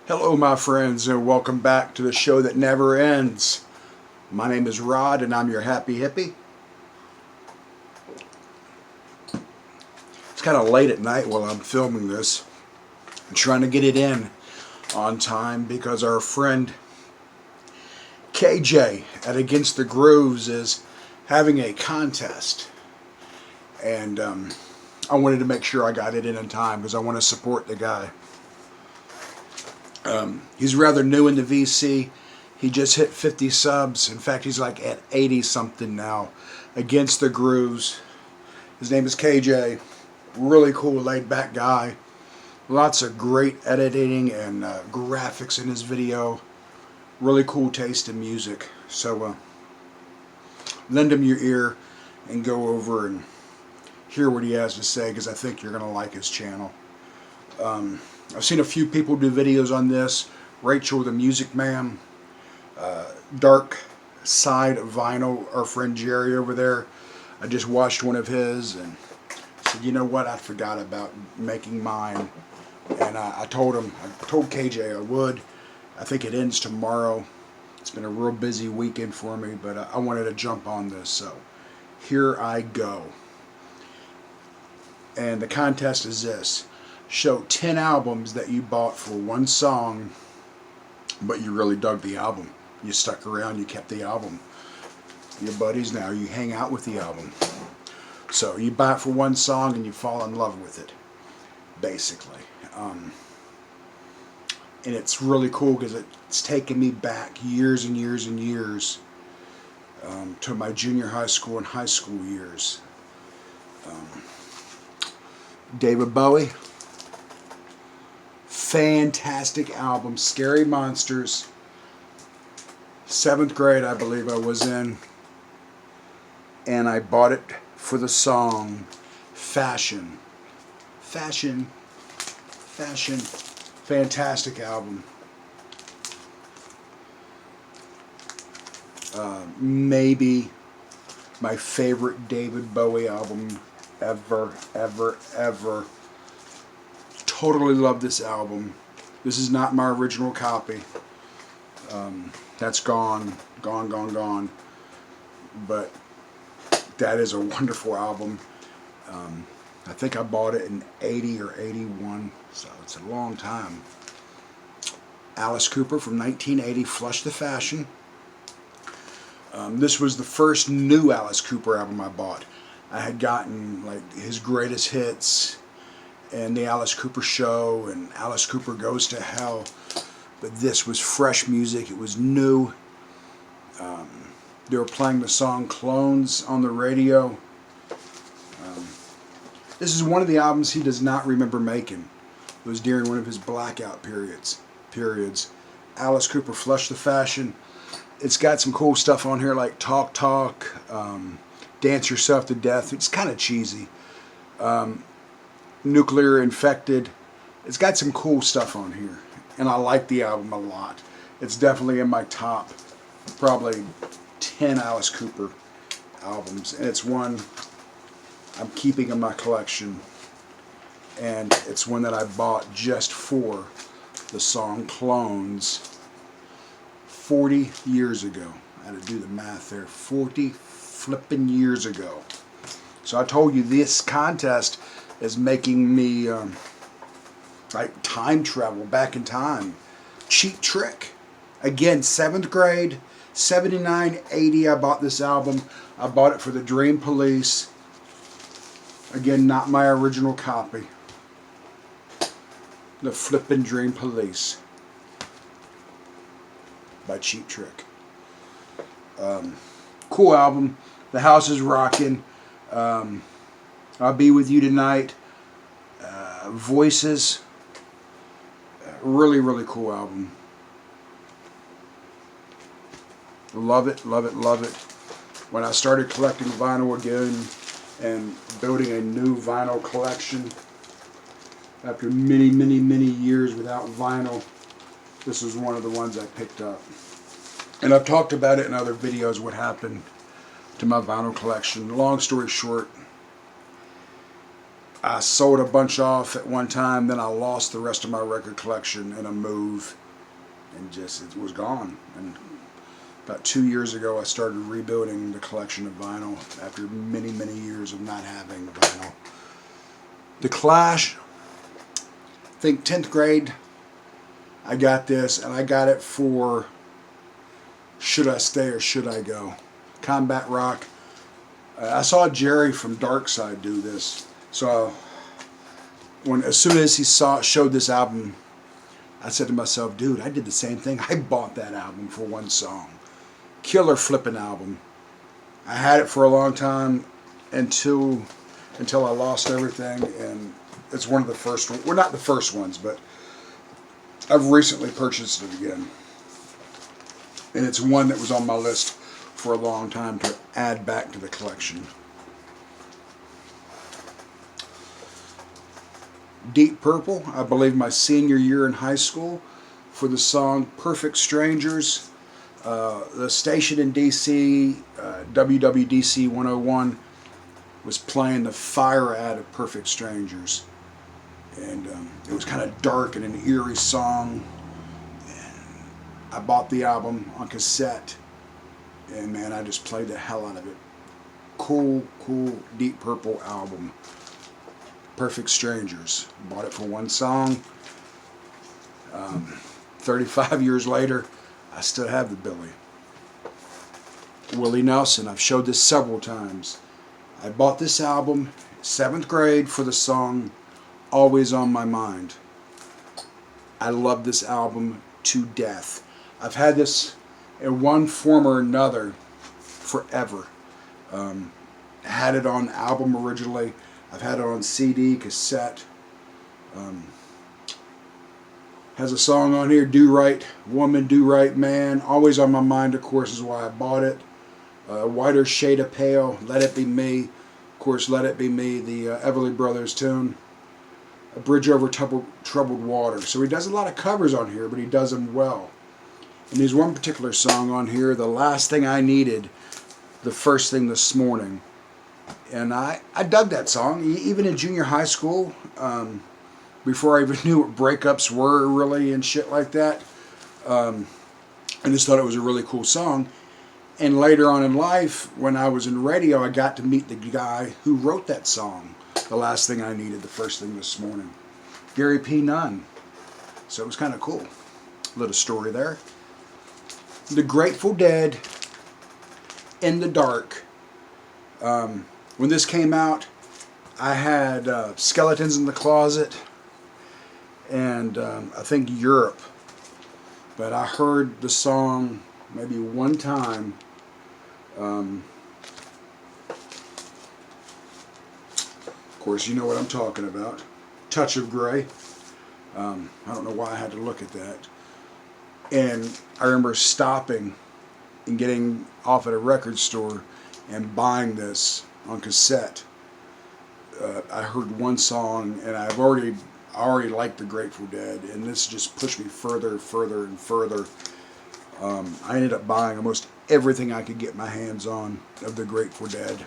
Hello my friends, and welcome back to the show that never ends. My name is Rod and I'm your happy hippie. It's kind of late at night while I'm filming this. I'm trying to get it in on time because our friend KJ at Against the Grooves is having a contest. And I wanted to make sure I got it in time because I want to support the guy. He's rather new in the VC. He just hit 50 subs. In fact, he's like at 80 something now. Against the Grooves. His name is KJ. Really cool, laid back guy. Lots of great editing and graphics in his video. Really cool taste in music. So lend him your ear and go over and hear what he has to say, because I think you're going to like his channel. I've seen a few people do videos on this. Rachel the Music Man, Dark Side of Vinyl, our friend Jerry over there. I just watched one of his and said, you know what, I forgot about making mine. And I told KJ I would. I think it ends tomorrow. It's been a real busy weekend for me, but I wanted to jump on this, so here I go. And the contest is this. Show 10 albums that you bought for one song, but you really dug the album. You stuck around, you kept the album. Your buddies now, you hang out with the album. So you buy it for one song and you fall in love with it, basically. And it's really cool because it's taken me back years and years and years to my junior high school and high school years. David Bowie. Fantastic album, Scary Monsters. 7th grade, I believe I was in. And I bought it for the song Fashion. Fashion. Fashion. Fantastic album. Maybe my favorite David Bowie album ever. Totally love this album. This is not my original copy. That's gone. But that is a wonderful album. I think I bought it in 80 or 81, so it's a long time. Alice Cooper from 1980, Flush the Fashion. This was the first new Alice Cooper album I bought. I had gotten like his greatest hits and the Alice Cooper Show and Alice Cooper Goes to Hell, but this was fresh music. It was new. They were playing the song Clones on the radio. This is one of the albums he does not remember making. It was during one of his blackout periods. Alice Cooper, Flush the Fashion. It's got some cool stuff on here like Talk Talk, Dance Yourself to Death. It's kind of cheesy. Nuclear Infected. It's got some cool stuff on here, and I like the album a lot. It's definitely in my top probably 10 Alice Cooper albums, and it's one I'm keeping in my collection, and it's one that I bought just for the song Clones 40 years ago. I had to do the math there. 40 flipping years ago. So I told you this contest is making me like time travel back in time. Cheap Trick. Again, 7th grade, 79, 80, I bought this album. I bought it for the Dream Police. Again, not my original copy. The Flippin' Dream Police by Cheap Trick. Cool album. The House is Rockin'. I'll Be With You Tonight. Voices. Really cool album. Love it. When I started collecting vinyl again and building a new vinyl collection after many years without vinyl, this was one of the ones I picked up. And I've talked about it in other videos, what happened to my vinyl collection. Long story short, I sold a bunch off at one time, then I lost the rest of my record collection in a move, and just it was gone. And about 2 years ago, I started rebuilding the collection of vinyl after many, many years of not having vinyl. The Clash, I think 10th grade, I got this, and I got it for Should I Stay or Should I Go? Combat rock. I saw Jerry from Dark Side do this. So as soon as he showed this album, I said to myself, dude, I did the same thing. I bought that album for one song. Killer flipping album. I had it for a long time until I lost everything, and it's one of the first ones. Well, not the first ones, but I've recently purchased it again. And it's one that was on my list for a long time to add back to the collection. Deep Purple, I believe my senior year in high school, for the song Perfect Strangers. The station in DC, WWDC 101, was playing the fire ad of Perfect Strangers. And it was kind of dark and an eerie song. And I bought the album on cassette, and man, I just played the hell out of it. Cool Deep Purple album. Perfect Strangers. Bought it for one song. 35 years later, I still have the Billy. Willie Nelson, I've showed this several times. I bought this album 7th grade for the song Always on My Mind. I love this album to death. I've had this in one form or another forever. Had it on album originally. I've had it on CD, cassette. Has a song on here, Do Right Woman, Do Right Man. Always on My Mind, of course, is why I bought it. Whiter Shade of Pale, Let It Be Me. Of course, Let It Be Me, the Everly Brothers tune. A Bridge Over Troubled Water. So he does a lot of covers on here, but he does them well. And there's one particular song on here, The Last Thing I Needed, The First Thing This Morning. And I dug that song, even in junior high school, before I even knew what breakups were really and shit like that. I just thought it was a really cool song. And later on in life, when I was in radio, I got to meet the guy who wrote that song, The Last Thing I Needed, The First Thing This Morning. Gary P. Nunn. So it was kind of cool. Little story there. The Grateful Dead, In the Dark. When this came out, I had Skeletons in the Closet and I think Europe. But I heard the song maybe one time. Of course, you know what I'm talking about. Touch of Grey. I don't know why I had to look at that. And I remember stopping and getting off at a record store and buying this on cassette. I heard one song, and I already liked the Grateful Dead, and this just pushed me further and further. I ended up buying almost everything I could get my hands on of the Grateful Dead.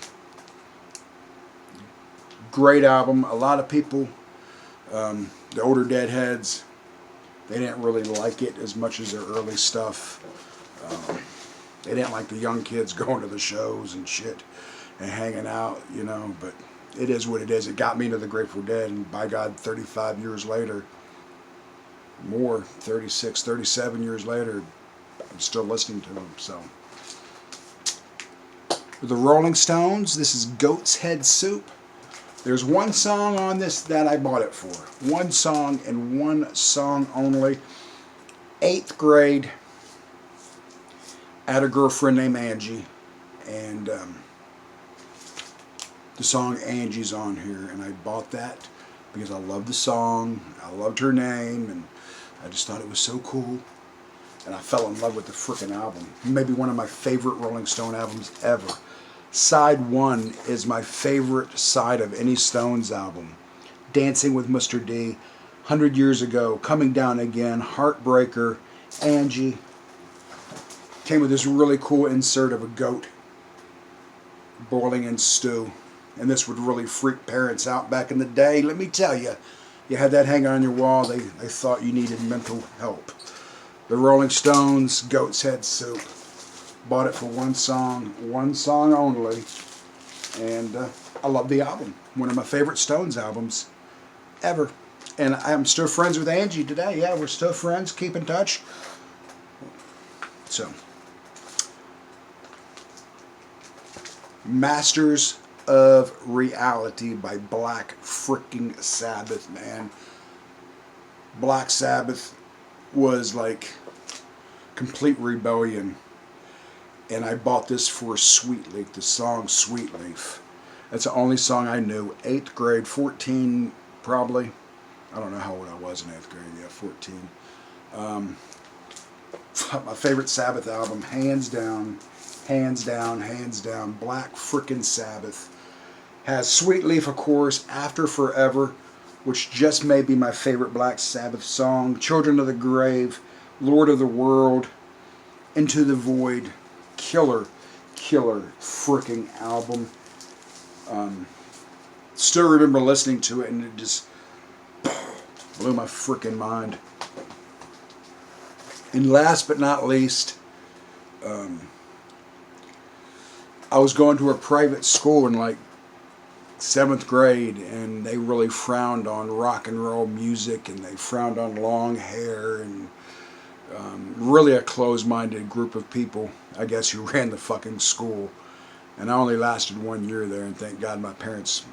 Great album. A lot of people, the older Deadheads, they didn't really like it as much as their early stuff. They didn't like the young kids going to the shows and shit and hanging out, you know, but it is what it is. It got me into the Grateful Dead, and by God, 35 years later, more, 36, 37 years later, I'm still listening to them, so. The Rolling Stones, this is Goat's Head Soup. There's one song on this that I bought it for. One song and one song only. 8th grade, I had a girlfriend named Angie, and the song Angie's on here, and I bought that because I loved the song, I loved her name, and I just thought it was so cool, and I fell in love with the frickin' album. Maybe one of my favorite Rolling Stone albums ever. Side 1 is my favorite side of any Stones album. Dancing with Mr. D, 100 Years Ago, Coming Down Again, Heartbreaker, Angie. Came with this really cool insert of a goat boiling in stew. And this would really freak parents out back in the day. Let me tell you, you had that hanging on your wall, they thought you needed mental help. The Rolling Stones, Goat's Head Soup. Bought it for one song only. And I love the album. One of my favorite Stones albums ever. And I'm still friends with Angie today. Yeah, we're still friends. Keep in touch. So, Masters of Reality by Black freaking Sabbath, man. Black Sabbath was like complete rebellion. And I bought this for Sweet Leaf, the song Sweet Leaf. That's the only song I knew. 8th grade, 14 probably. I don't know how old I was in 8th grade. Yeah, 14. My favorite Sabbath album, hands down, hands down, hands down. Black frickin' Sabbath. Has Sweet Leaf, of course, After Forever, which just may be my favorite Black Sabbath song. Children of the Grave, Lord of the World, Into the Void. Killer freaking album. Still remember listening to it, and it just blew my freaking mind. And last but not least, I was going to a private school in like 7th grade, and they really frowned on rock and roll music, and they frowned on long hair, and really a closed-minded group of people, I guess, who ran the fucking school. And I only lasted 1 year there, and thank God my parents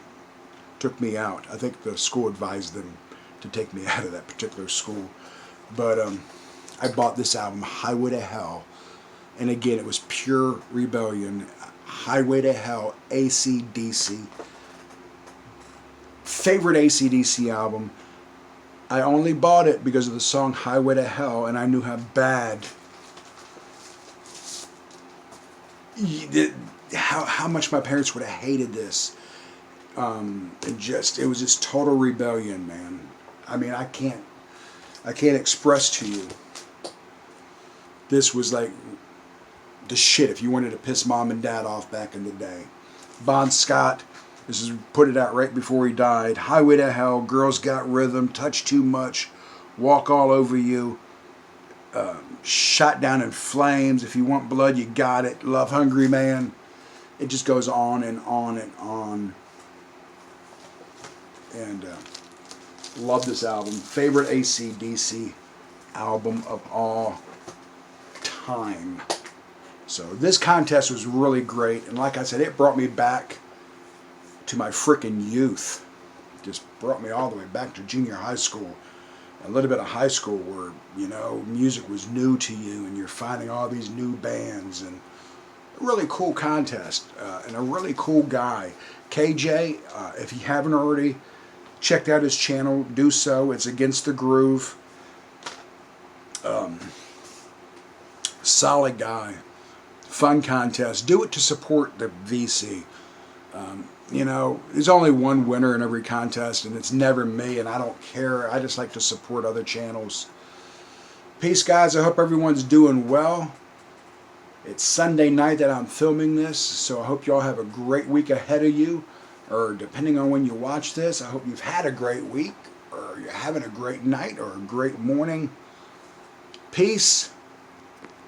took me out. I think the school advised them to take me out of that particular school. But I bought this album, Highway to Hell. And again, it was pure rebellion. Highway to Hell, AC/DC. Favorite AC/DC album. I only bought it because of the song Highway to Hell, and I knew how bad, how much my parents would have hated this. It was just total rebellion, man. I mean, I can't express to you. This was like the shit if you wanted to piss mom and dad off back in the day. Bon Scott. This is put it out right before he died. Highway to Hell, Girls Got Rhythm, Touch Too Much, Walk All Over You, Shot Down in Flames, If You Want Blood, You Got It, Love Hungry Man. It just goes on and on and on. And love this album. Favorite AC/DC album of all time. So this contest was really great. And like I said, it brought me back to my frickin' youth. Just brought me all the way back to junior high school, a little bit of high school where, you know, music was new to you and you're finding all these new bands, and a really cool contest, and a really cool guy. KJ, if you haven't already checked out his channel, do so. It's Against the Groove. Solid guy. Fun contest. Do it to support the VC. You know, there's only one winner in every contest, and it's never me, and I don't care. I just like to support other channels. Peace, guys. I hope everyone's doing well. It's Sunday night that I'm filming this, so I hope y'all have a great week ahead of you, or depending on when you watch this, I hope you've had a great week, or you're having a great night, or a great morning. Peace.